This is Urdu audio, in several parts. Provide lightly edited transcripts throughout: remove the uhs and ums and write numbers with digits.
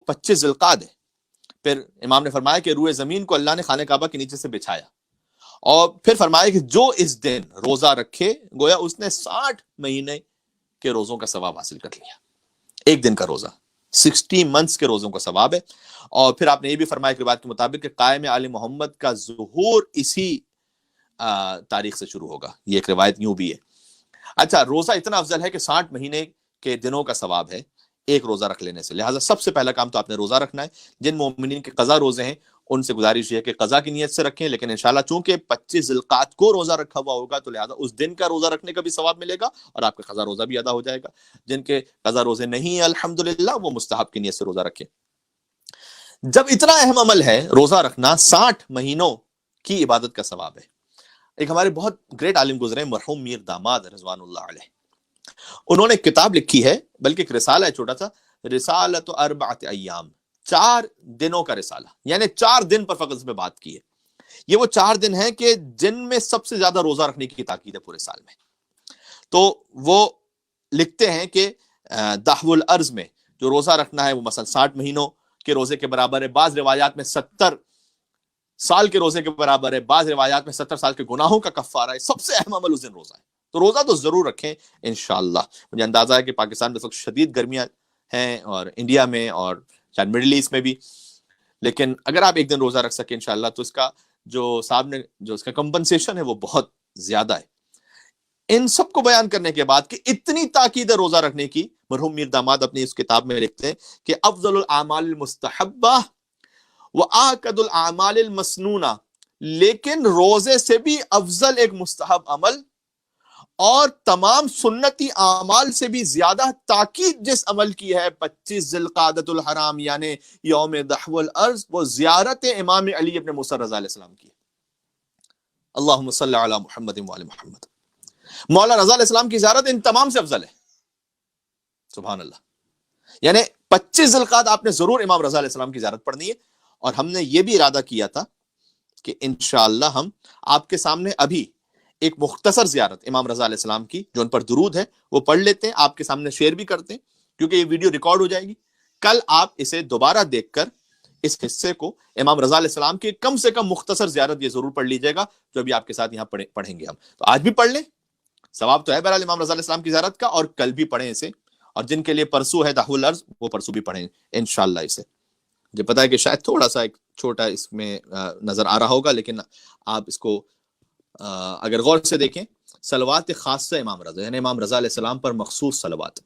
25 ذوالقعدہ ہے. پھر امام نے فرمایا کہ روئے زمین کو اللہ نے خانہ کعبہ کے نیچے سے بچھایا, اور پھر فرمایا کہ جو اس دن روزہ رکھے گویا اس نے 60 مہینے کے روزوں کا ثواب حاصل کر لیا. ایک دن کا روزہ 60 منتھس کے روزوں کا ثواب ہے. اور پھر آپ نے یہ بھی فرمایا کہ روایت کے مطابق کہ قائم آل محمد کا ظہور اسی تاریخ سے شروع ہوگا. یہ ایک روایت یوں بھی ہے. اچھا, روزہ اتنا افضل ہے کہ 60 مہینے کے دنوں کا ثواب ہے ایک روزہ رکھ لینے سے. لہٰذا سب سے پہلا کام تو آپ نے روزہ رکھنا ہے. جن مومنین کے قضا روزے ہیں ان سے گزارش ہے کہ قضا کی نیت سے رکھیں, لیکن انشاءاللہ چونکہ 25 ذوالقعدہ کو روزہ رکھا ہوا ہوگا تو لہٰذا اس دن کا روزہ رکھنے کا بھی ثواب ملے گا اور آپ کا قضا روزہ بھی ادا ہو جائے گا. جن کے قضا روزے نہیں ہیں الحمدللہ وہ مستحب کی نیت سے روزہ رکھیں. جب اتنا اہم عمل ہے روزہ رکھنا, 60 مہینوں کی عبادت کا ثواب ہے. ایک ہمارے بہت گریٹ عالم گزرے مرحوم میر داماد رضوان اللہ علیہ, انہوں نے کتاب لکھی ہے, بلکہ ایک رسالہ ہے چھوٹا سا, رسالۃ اربعۃ ایام, 4 دنوں کا رسالہ, یعنی 4 دن پر فقط اس میں بات کی ہے. یہ وہ 4 دن ہیں کہ جن میں سب سے زیادہ روزہ رکھنے کی تاکید ہے پورے سال میں. تو وہ لکھتے ہیں کہ دحو الارض میں جو روزہ رکھنا ہے وہ مثلا 60 مہینوں کے روزے کے برابر ہے, بعض روایات میں 70 سال کے روزے کے برابر ہے, بعض روایات میں 70 سال کے گناہوں کا کفارہ ہے. سب سے اہم عمل اس دن روزہ ہے. تو روزہ تو ضرور رکھیں انشاءاللہ. مجھے اندازہ ہے کہ پاکستان میں شدید گرمیاں ہیں اور انڈیا میں اور شاید مڈل ایسٹ میں بھی, لیکن اگر آپ ایک دن روزہ رکھ سکیں انشاءاللہ تو اس کا جو صاحب نے جو اس کا کمپنسیشن ہے وہ بہت زیادہ ہے. ان سب کو بیان کرنے کے بعد کہ اتنی تاکید ہے روزہ رکھنے کی, مرحوم میر داماد اپنی اس کتاب میں لکھتے ہیں کہ افضل الاعمال المستحبہ وآکد الاعمال المسنونہ, لیکن روزے سے بھی افضل ایک مستحب عمل اور تمام سنتی اعمال سے بھی زیادہ تاکید جس عمل کی ہے 25 ذوالقعدۃ الحرام یعنی یوم دحو الارض, وہ زیارت امام علی ابن موسیٰ رضا علیہ السلام کی ہے. اللہم صلی علی محمد وعلی محمد. مولا رضا علیہ السلام کی زیارت ان تمام سے افضل ہے. سبحان اللہ. یعنی 25 ذوالقعدہ آپ نے ضرور امام رضا علیہ السلام کی زیارت پڑھنی ہے. اور ہم نے یہ بھی ارادہ کیا تھا کہ انشاءاللہ ہم آپ کے سامنے ابھی ایک مختصر زیارت امام رضا علیہ السلام کی جو ان پر درود ہے وہ پڑھ لیتے ہیں, آپ کے سامنے شیئر بھی کرتے ہیں کیونکہ یہ ویڈیو ریکارڈ ہو جائے گی. کل آپ اسے دوبارہ دیکھ کر اس حصے کو امام رضا علیہ السلام کی کم سے کم مختصر زیارت یہ ضرور پڑھ لیجیے گا جو ابھی آپ کے ساتھ یہاں پڑھیں گے ہم. تو آج بھی پڑھ لیں, ثواب تو ہے بہرحال امام رضا علیہ السلام کی زیارت کا, اور کل بھی پڑھیں اسے, اور جن کے لیے پرسوں ہے دحو الارض وہ پرسوں بھی پڑھیں انشاءاللہ اسے. مجھے پتا ہے کہ شاید تھوڑا سا ایک چھوٹا اس میں نظر آ رہا ہوگا, لیکن آپ اس کو اگر غور سے دیکھیں, صلوات خاصہ امام رضا یعنی امام رضا علیہ السلام پر مخصوص صلوات.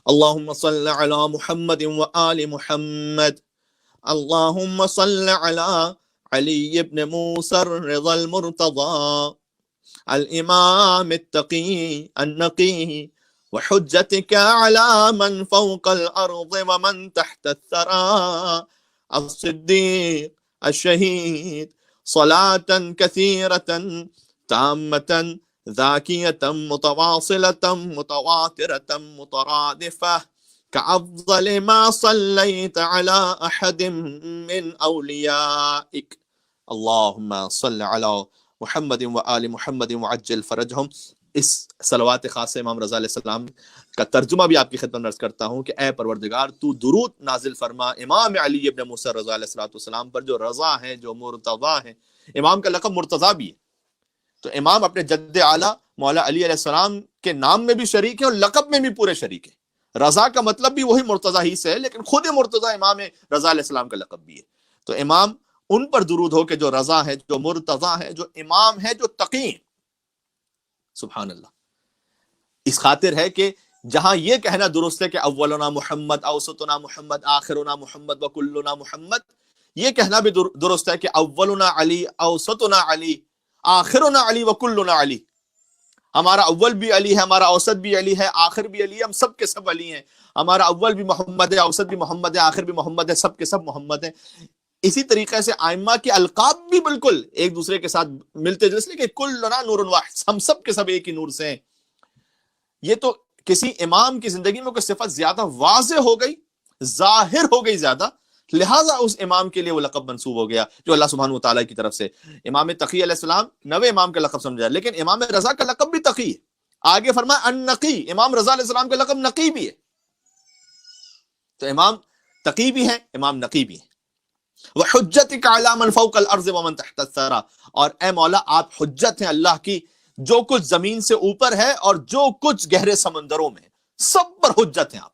اللہم صل علی محمد و آل محمد, اللہم صل علی علی ابن موسیٰ الرضا المرتضی الامام التقی النقی وحجتك على من فوق الأرض ومن تحت الثرى الصديق الشهيد صلاة كثيرة تامة ذاكية متواصلة متواترة مترادفة كأفضل ما صليت على أحد من أوليائك. اللهم صل على محمد وآل محمد وعجل فرجهم. اس صلوات خاص امام رضا علیہ السلام کا ترجمہ بھی آپ کی خدمت میں عرض کرتا ہوں کہ اے پروردگار تو درود نازل فرما امام علی ابن موسیٰ رضا علیہ السلام پر جو رضا ہیں جو مرتضی ہیں. امام کا لقب مرتضی بھی ہے, تو امام اپنے جد اعلیٰ مولا علی علیہ السلام کے نام میں بھی شریک ہے اور لقب میں بھی پورے شریک ہے. رضا کا مطلب بھی وہی مرتضی ہی سے ہے, لیکن خود مرتضی امام رضا علیہ السلام کا لقب بھی ہے. تو امام ان پر درود ہو کہ جو رضا ہے, جو مرتضی ہے, جو امام ہے, جو تقی. سبحان اللہ. اس خاطر ہے کہ جہاں یہ کہنا درست ہے کہ اولنا محمد اوسطنا محمد آخرنا محمد وکلنا محمد, یہ کہنا بھی درست ہے کہ اولنا علی اوسطنا علی آخرنا علی وکلنا علی. ہمارا اول بھی علی ہے, ہمارا اوسط بھی علی ہے, آخر بھی علی ہے, ہم سب کے سب علی ہیں. ہمارا اول بھی محمد ہے, اوسط بھی محمد ہے, آخر بھی محمد ہے, سب کے سب محمد ہیں. اسی طریقے سے ائمہ کے القاب بھی بالکل ایک دوسرے کے ساتھ ملتے جلتے کہ کلنا نور واحد, ہم سب کے سب ایک ہی نور سے ہیں. یہ تو کسی امام کی زندگی میں کوئی صفت زیادہ واضح ہو گئی, ظاہر ہو گئی زیادہ, لہٰذا اس امام کے لیے وہ لقب منسوب ہو گیا جو اللہ سبحانہ وتعالیٰ کی طرف سے. امام تقی علیہ السلام نوے امام کا لقب سمجھا, لیکن امام رضا کا لقب بھی تقی ہے. آگے فرمایا النقی, امام رضا علیہ السلام کا لقب نقی بھی ہے. تو امام تقی بھی ہیں، امام نقی بھی ہیں. وحجتک علی من فوق الارض ومن تحت الثری، اور اے مولا آپ حجت ہیں اللہ کی جو کچھ زمین سے اوپر ہے اور جو کچھ گہرے سمندروں میں، سب پر حجت ہیں آپ.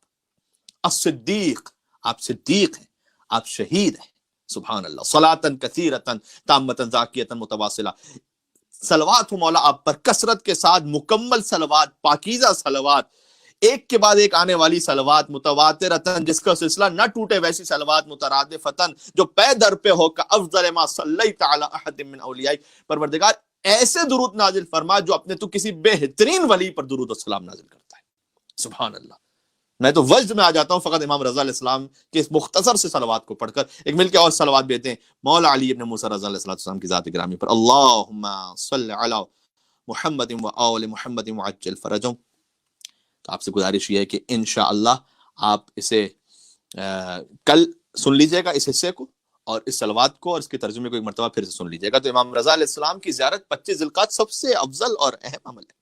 الصدیق، آپ صدیق ہیں، آپ شہید ہیں. سبحان اللہ. صلاۃ کثیرۃ تامۃ زاکیۃ متواصلہ، صلوات ہو مولا آپ پر کثرت کے ساتھ، مکمل صلوات، پاکیزہ صلوات، ایک کے بعد ایک آنے والی صلوات، متواترتن جس کا سلسلہ نہ ٹوٹے ویسی صلوات، مترادفتن جو پے در پہ ہو، کا افضل ما صلیت علی احد من اولیاء، پروردگار ایسے درود نازل فرما جو اپنے تو کسی بہترین ولی پر درود و سلام نازل کرتا ہے. سبحان اللہ. میں تو وجد میں آ جاتا ہوں فقط امام رضا علیہ السلام کے اس مختصر سے صلوات کو پڑھ کر. ایک مل کے اور صلوات بیتے ہیں مولا علی ابن موسیٰ رضا علیہ السلام کی ذات گرامی پر. اللہم صلی علی محمد و آل محمد وعجل فرجهم. تو آپ سے گزارش یہ ہے کہ انشاءاللہ آپ اسے کل سن لیجئے گا اس حصے کو، اور اس صلوات کو اور اس کے ترجمے کو ایک مرتبہ پھر سے سن لیجئے گا. تو امام رضا علیہ السلام کی زیارت 25 ذی القعدہ سب سے افضل اور اہم عمل ہے.